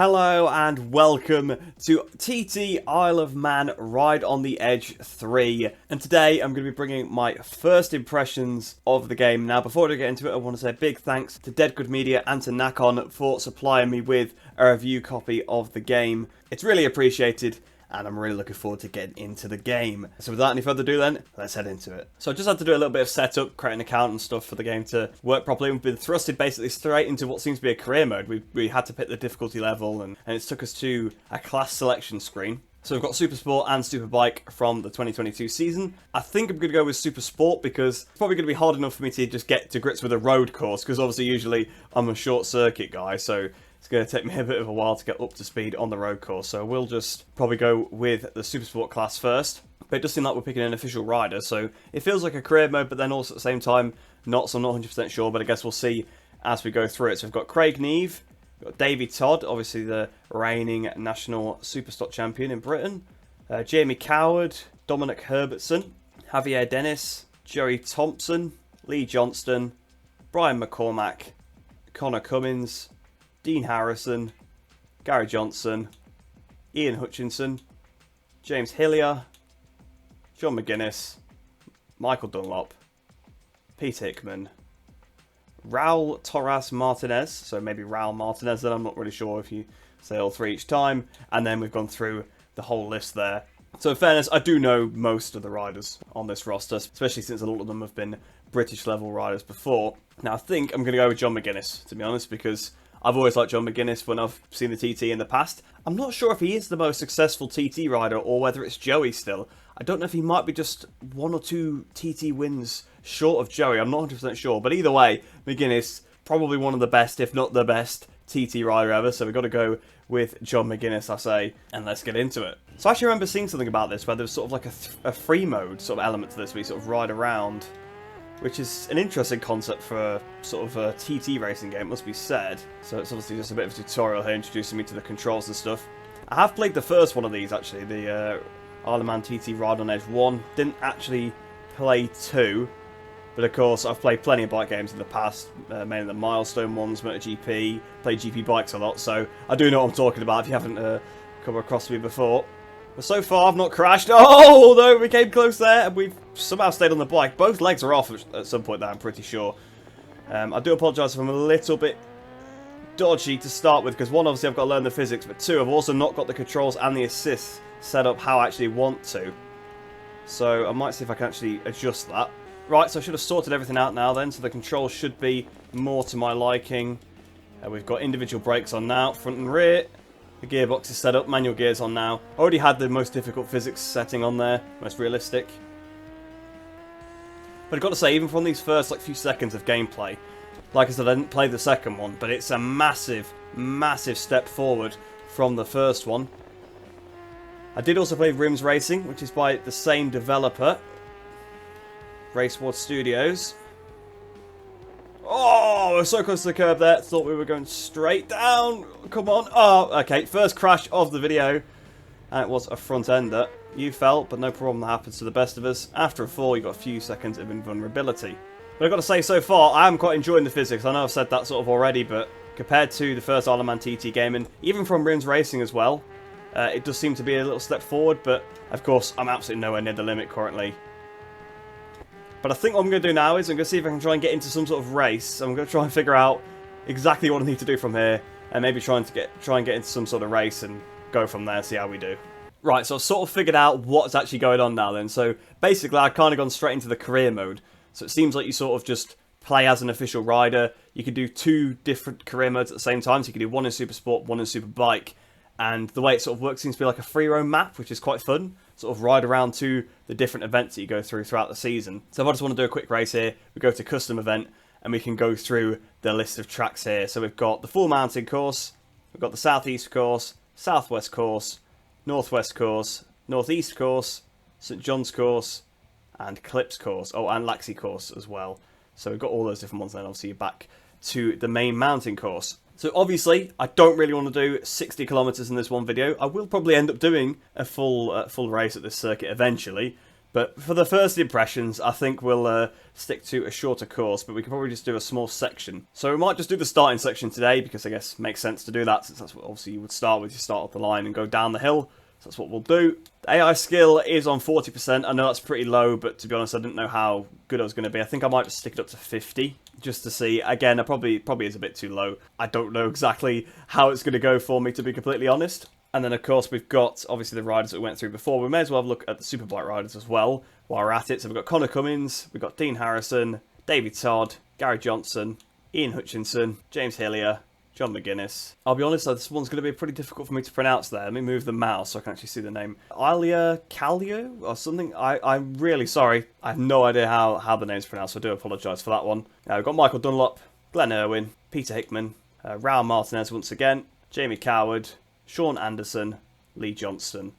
Hello and welcome to TT Isle of Man Ride on the Edge 3, and today I'm going to be bringing my first impressions of the game. Now before I get into it, I want to say a big thanks to Dead Good Media and to Nacon for supplying me with a review copy of the game. It's really appreciated and I'm really looking forward to getting into the game. So without any further ado then, let's head into it. So I just had to do a little bit of setup, create an account and stuff for the game to work properly. We've been thrusted basically straight into what seems to be a career mode. We had to pick the difficulty level and it took us to a class selection screen. So we've got Super Sport and Super Bike from the 2022 season. I think I'm going to go with Super Sport because it's probably going to be hard enough for me to just get to grips with a road course, because obviously usually I'm a short circuit guy, so it's going to take me a bit of a while to get up to speed on the road course. So we'll just probably go with the Super Sport class first. But it does seem like we're picking an official rider, so it feels like a career mode, but then also at the same time not, so I'm not 100% sure, but I guess we'll see as we go through it. So we've got Craig Neve, we've got Davey Todd, obviously the reigning national Superstock champion in Britain, Jamie Coward, Dominic Herbertson, Javier Dennis, Joey Thompson, Lee Johnston, Brian McCormack, Connor Cummins, Dean Harrison, Gary Johnson, Ian Hutchinson, James Hillier, John McGuinness, Michael Dunlop, Pete Hickman, Raul Torres Martinez, so maybe Raul Martinez then, I'm not really sure if you say all three each time, and then we've gone through the whole list there. So in fairness, I do know most of the riders on this roster, especially since a lot of them have been British level riders before. Now I think I'm going to go with John McGuinness, to be honest, because I've always liked John McGuinness when I've seen the TT in the past. I'm not sure if he is the most successful TT rider or whether it's Joey still. I don't know if he might be just one or two TT wins short of Joey. I'm not 100% sure. But either way, McGuinness, probably one of the best, if not the best, TT rider ever. So we've got to go with John McGuinness, I say, and let's get into it. So I actually remember seeing something about this where there was sort of like a free mode sort of element to this where you sort of ride around, which is an interesting concept for sort of a TT racing game, must be said. So it's obviously just a bit of a tutorial here introducing me to the controls and stuff. I have played the first one of these actually, the Isle of Man TT Ride on Edge 1. Didn't actually play 2, but of course I've played plenty of bike games in the past, mainly the milestone ones, MotoGP, played GP bikes a lot, so I do know what I'm talking about if you haven't come across me before. But so far I've not crashed. Oh, although we came close there and we've somehow stayed on the bike. Both legs are off at some point there, I'm pretty sure. I do apologise if I'm a little bit dodgy to start with, because one, obviously I've got to learn the physics, but two, I've also not got the controls and the assists set up how I actually want to. So I might see if I can actually adjust that. Right, so I should have sorted everything out now then, so the controls should be more to my liking. We've got individual brakes on now, front and rear. The gearbox is set up, manual gears on now. Already had the most difficult physics setting on there, most realistic. But I've got to say, even from these first few seconds of gameplay, like I said, I didn't play the second one, but it's a massive, massive step forward from the first one. I did also play Rims Racing, which is by the same developer, Raceward Studios. Oh, we're so close to the curb there. Thought we were going straight down. Come on. Oh, okay. First crash of the video. And it was a front ender. You fell, but no problem. That happens to the best of us. After a fall, you got a few seconds of invulnerability. But I've got to say, so far, I am quite enjoying the physics. I know I've said that sort of already, but compared to the first Isle of Man TT game, and even from Rims Racing as well, it does seem to be a little step forward. But, of course, I'm absolutely nowhere near the limit currently. But I think what I'm going to do now is I'm going to see if I can try and get into some sort of race. I'm going to try and figure out exactly what I need to do from here, and maybe try and get into some sort of race and go from there and see how we do. Right, so I've sort of figured out what's actually going on now then. So basically I've kind of gone straight into the career mode. So it seems like you sort of just play as an official rider. You can do two different career modes at the same time. So you can do one in Super Sport, one in Super Bike. And the way it sort of works seems to be like a free roam map, which is quite fun. Sort of ride around to the different events that you go through throughout the season. So if I just want to do a quick race here, we go to custom event and we can go through the list of tracks here. So we've got the full mountain course, we've got the southeast course, southwest course, northwest course, northeast course, St John's course, and Clips course. Oh, and Laxey course as well. So we've got all those different ones, then obviously you're back to the main mountain course. So obviously, I don't really want to do 60 kilometers in this one video. I will probably end up doing a full race at this circuit eventually, But for the first impressions, I think we'll stick to a shorter course, but we can probably just do a small section. So we might just do the starting section today, because I guess it makes sense to do that, since that's what obviously you would start with. You start off the line and go down the hill. So that's what we'll do. The AI skill is on 40%. I know that's pretty low, but to be honest, I didn't know how good I was going to be. I think I might just stick it up to 50, just to see. Again, it probably is a bit too low. I don't know exactly how it's going to go for me, to be completely honest. And then, of course, we've got, obviously, the riders that we went through before. We may as well have a look at the Superbike riders as well while we're at it. So we've got Connor Cummins, we've got Dean Harrison, David Todd, Gary Johnson, Ian Hutchinson, James Hillier, John McGuinness. I'll be honest, this one's going to be pretty difficult for me to pronounce there. Let me move the mouse so I can actually see the name. Ilia Kallio or something? I'm really sorry. I have no idea how the name's pronounced, so I do apologise for that one. We've got Michael Dunlop, Glenn Irwin, Peter Hickman, Raul Martinez once again, Jamie Coward, Sean Anderson, Lee Johnston,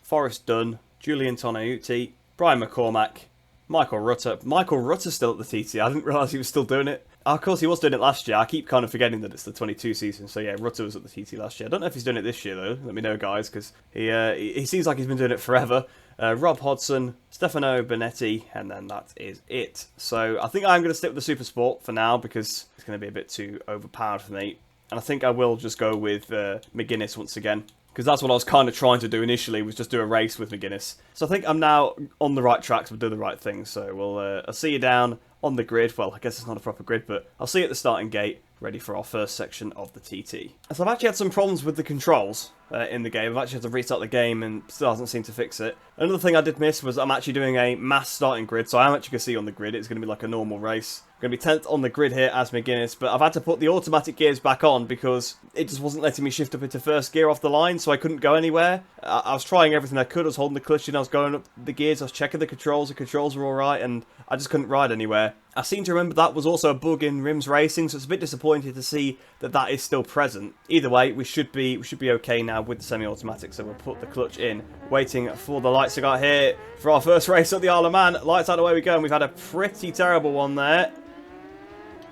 Forrest Dunn, Julian Tonaiuti, Brian McCormack, Michael Rutter. Michael Rutter's still at the TT. I didn't realise he was still doing it. Of course, he was doing it last year. I keep kind of forgetting that it's the 22 season. So yeah, Rutter was at the TT last year. I don't know if he's doing it this year though. Let me know, guys, because he seems like he's been doing it forever. Rob Hodson, Stefano Benetti, and then that is it. So I think I'm going to stick with the Super Sport for now, because it's going to be a bit too overpowered for me. And I think I will just go with McGuinness once again, because that's what I was kind of trying to do initially, was just do a race with McGuinness. So I think I'm now on the right tracks, we'll do the right thing. So I'll see you down on the grid. Well, I guess it's not a proper grid, but I'll see you at the starting gate, ready for our first section of the TT. So I've actually had some problems with the controls in the game. I've actually had to restart the game and still hasn't seemed to fix it. Another thing I did miss was I'm actually doing a mass starting grid, so I am actually going to see on the grid. It's going to be like a normal race. I'm going to be 10th on the grid here as McGuinness, but I've had to put the automatic gears back on because it just wasn't letting me shift up into first gear off the line, so I couldn't go anywhere. I was trying everything I could. I was holding the clutch in, I was going up the gears, I was checking the controls were alright, and I just couldn't ride anywhere. I seem to remember that was also a bug in Rims Racing, so it's a bit disappointing to see that that is still present. Either way, we should be okay now with the semi-automatic, so we'll put the clutch in, waiting for the lights to go out here for our first race at the Isle of Man. Lights out, away we go, and we've had a pretty terrible one there.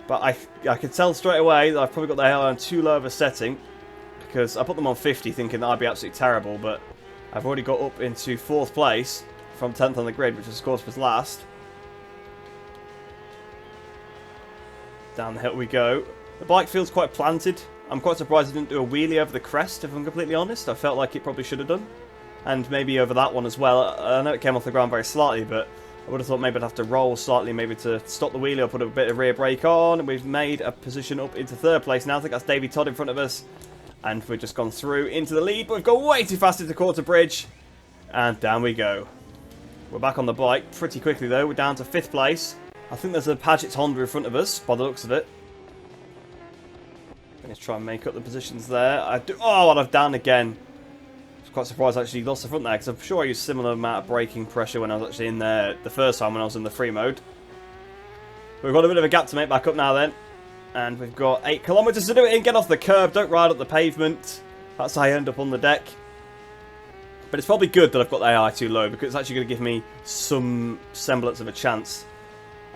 But I could tell straight away that I've probably got the AI on too low of a setting, because I put them on 50 thinking that I'd be absolutely terrible, but I've already got up into 4th place from 10th on the grid, which of course was last. Down the hill we go. The bike feels quite planted. I'm quite surprised it didn't do a wheelie over the crest, if I'm completely honest. I felt like it probably should have done. And maybe over that one as well. I know it came off the ground very slightly, but I would have thought maybe I'd have to roll slightly, maybe to stop the wheelie or put a bit of rear brake on. We've made a position up into 3rd place now. I think that's Davey Todd in front of us. And we've just gone through into the lead, but we've gone way too fast into Quarter Bridge. And down we go. We're back on the bike pretty quickly though. We're down to 5th place. I think there's a Paget's Honda in front of us, by the looks of it. Let's try and make up the positions there. Oh, and I've down again. I was quite surprised I actually lost the front there, because I'm sure I used a similar amount of braking pressure when I was actually in there the first time when I was in the free mode. But we've got a bit of a gap to make back up now then. And we've got 8 kilometres to do it in. Get off the curb, don't ride up the pavement. That's how I end up on the deck. But it's probably good that I've got the AI too low, because it's actually going to give me some semblance of a chance.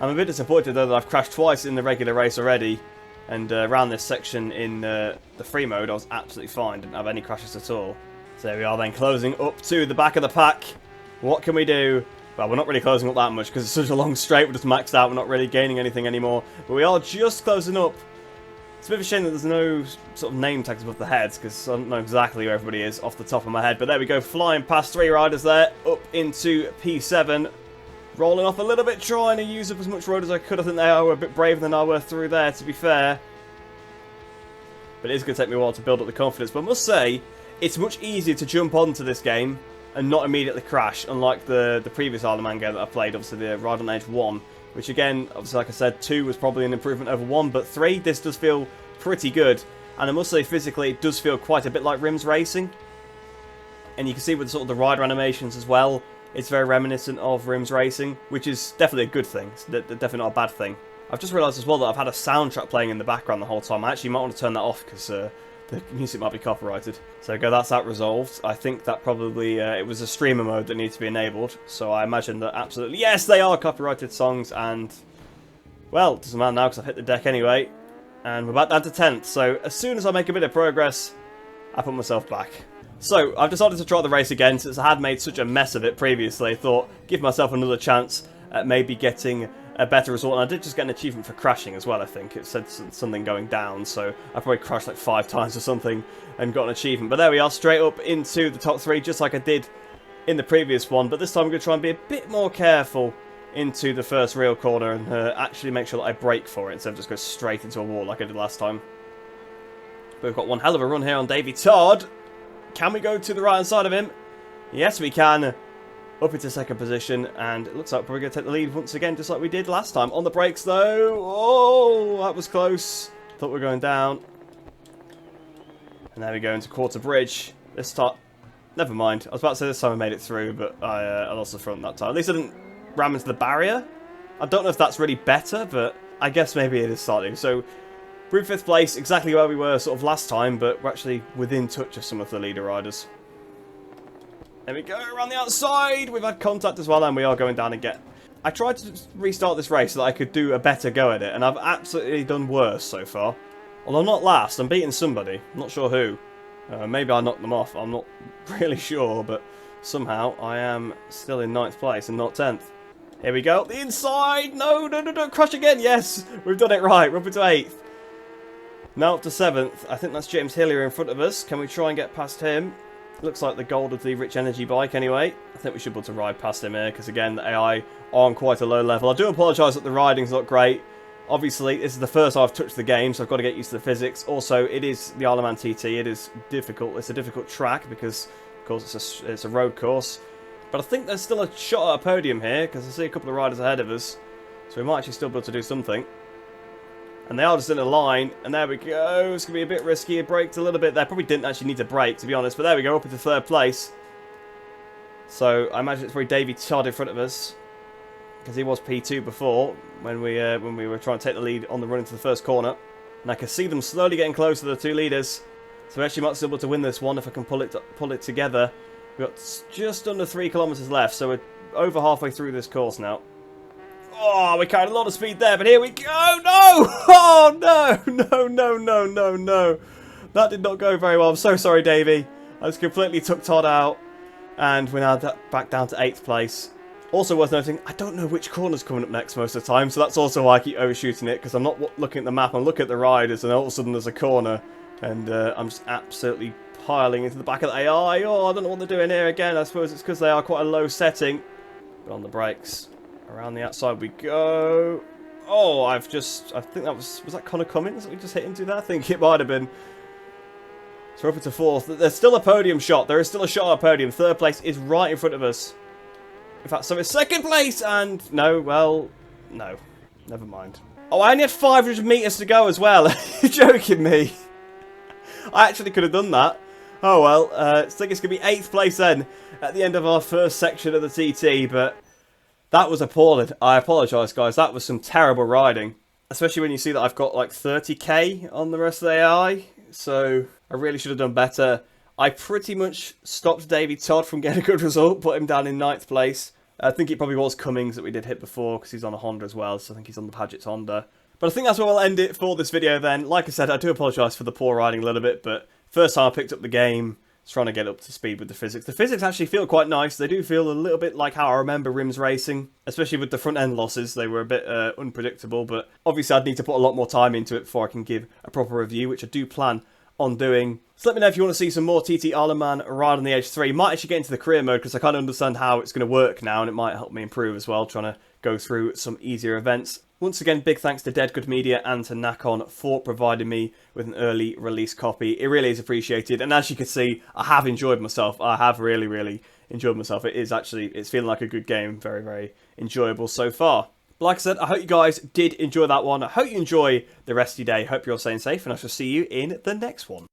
I'm a bit disappointed though that I've crashed twice in the regular race already, and around this section in the free mode I was absolutely fine, didn't have any crashes at all. So there we are then, closing up to the back of the pack. What can we do? Well, we're not really closing up that much because it's such a long straight, we're just maxed out, we're not really gaining anything anymore. But we are just closing up. It's a bit of a shame that there's no sort of name tags above the heads, because I don't know exactly where everybody is off the top of my head. But there we go, flying past 3 riders there, up into P7. Rolling off a little bit, trying to use up as much road as I could. I think they were a bit braver than I were through there, to be fair. But it is going to take me a while to build up the confidence. But I must say, it's much easier to jump onto this game and not immediately crash, unlike the previous Isle of Man game that I played, obviously the Ride on Edge 1. Which again, obviously like I said, 2 was probably an improvement over 1, but 3, this does feel pretty good. And I must say, physically, it does feel quite a bit like Rims Racing. And you can see with sort of the rider animations as well, it's very reminiscent of Rims Racing, which is definitely a good thing. It's definitely not a bad thing. I've just realised as well that I've had a soundtrack playing in the background the whole time. I actually might want to turn that off because the music might be copyrighted. So go, that's that resolved. I think that probably, it was a streamer mode that needs to be enabled. So I imagine that absolutely, yes, they are copyrighted songs. And, well, it doesn't matter now because I've hit the deck anyway. And we're back down to 10th. So as soon as I make a bit of progress, I put myself back. So, I've decided to try the race again since I had made such a mess of it previously. I thought, give myself another chance at maybe getting a better result. And I did just get an achievement for crashing as well, I think. It said something going down, so I probably crashed like 5 times or something and got an achievement. But there we are, straight up into the top 3, just like I did in the previous one. But this time I'm going to try and be a bit more careful into the first real corner and actually make sure that I brake for it instead of just go straight into a wall like I did last time. But we've got one hell of a run here on Davey Todd. Can we go to the right hand side of him? Yes, we can. Up into second position, and it looks like we're going to take the lead once again, just like we did last time. On the brakes, though. Oh, that was close. Thought we were going down. And there we go into Quarter Bridge. This time, never mind. I was about to say this time I made it through, but I lost the front that time. At least I didn't ram into the barrier. I don't know if that's really better, but I guess maybe it is slightly. So, we're in 5th place, exactly where we were sort of last time, but we're actually within touch of some of the leader riders. There we go, around the outside. We've had contact as well, and we are going down again. I tried to restart this race so that I could do a better go at it, and I've absolutely done worse so far. Although I'm not last, I'm beating somebody. I'm not sure who. Maybe I knocked them off, I'm not really sure, but somehow I am still in 9th place and not 10th. Here we go, the inside! No, no, no, no, crash again, yes! We've done it right, we're up into 8th. Now up to 7th. I think that's James Hillier in front of us. Can we try and get past him? Looks like the gold of the Rich Energy bike anyway. I think we should be able to ride past him here because, again, the AI are on quite a low level. I do apologise that the riding's not great. Obviously, this is the first I've touched the game, so I've got to get used to the physics. Also, it is the Isle of Man TT. It is difficult. It's a difficult track because, of course, it's a road course. But I think there's still a shot at a podium here because I see a couple of riders ahead of us. So we might actually still be able to do something. And they are just in a line, and there we go. It's going to be a bit risky. It braked a little bit there. Probably didn't actually need to brake, to be honest. But there we go, up into 3rd place. So I imagine it's probably Davey Todd in front of us, because he was P2 before when we were trying to take the lead on the run into the first corner. And I can see them slowly getting close to the 2 leaders. So we actually might still be able to win this one if I can pull it together. We've got just under 3 kilometres left, so we're over halfway through this course now. Oh, we carried a lot of speed there, but here we go. No! Oh, no! No, no, no, no, no. That did not go very well. I'm so sorry, Davey. I just completely took Todd out. And we're now back down to 8th place. Also worth noting, I don't know which corner's coming up next most of the time, so that's also why I keep overshooting it, because I'm not looking at the map, I'm looking at the riders, and all of a sudden there's a corner, and I'm just absolutely piling into the back of the AI. Oh, I don't know what they're doing here again. I suppose it's because they are quite a low setting. But on the brakes. Around the outside we go. Oh, I think that was that Connor Cummins that we just hit into there? I think it might have been. So we're up into 4th. There's still a podium shot. There is still a shot at a podium. 3rd place is right in front of us. In fact, so it's 2nd place, and no, well, no. Never mind. Oh, I only had 500 metres to go as well. You're joking me. I actually could have done that. Oh well, I think it's going to be 8th place then at the end of our first section of the TT, but that was appalling. I apologise, guys. That was some terrible riding. Especially when you see that I've got like 30k on the rest of the AI. So I really should have done better. I pretty much stopped Davey Todd from getting a good result. Put him down in 9th place. I think it probably was Cummings that we did hit before because he's on a Honda as well. So I think he's on the Paget's Honda. But I think that's where we'll end it for this video then. Like I said, I do apologise for the poor riding a little bit. But first time I picked up the game, trying to get up to speed with the physics. The physics actually feel quite nice. They do feel a little bit like how I remember Rims racing, especially with the front end losses. They were a bit unpredictable, but obviously I'd need to put a lot more time into it before I can give a proper review, which I do plan on doing. So let me know if you want to see some more TT Isle of Man Ride on the Edge 3. Might actually get into the career mode because I kind of understand how it's going to work now, and it might help me improve as well, trying to go through some easier events. Once again, big thanks to Dead Good Media and to Nacon for providing me with an early release copy. It really is appreciated, and as you can see, I have enjoyed myself. I have really, really enjoyed myself. It's feeling like a good game. Very, very enjoyable so far. But like I said, I hope you guys did enjoy that one. I hope you enjoy the rest of your day. Hope you're all staying safe, and I shall see you in the next one.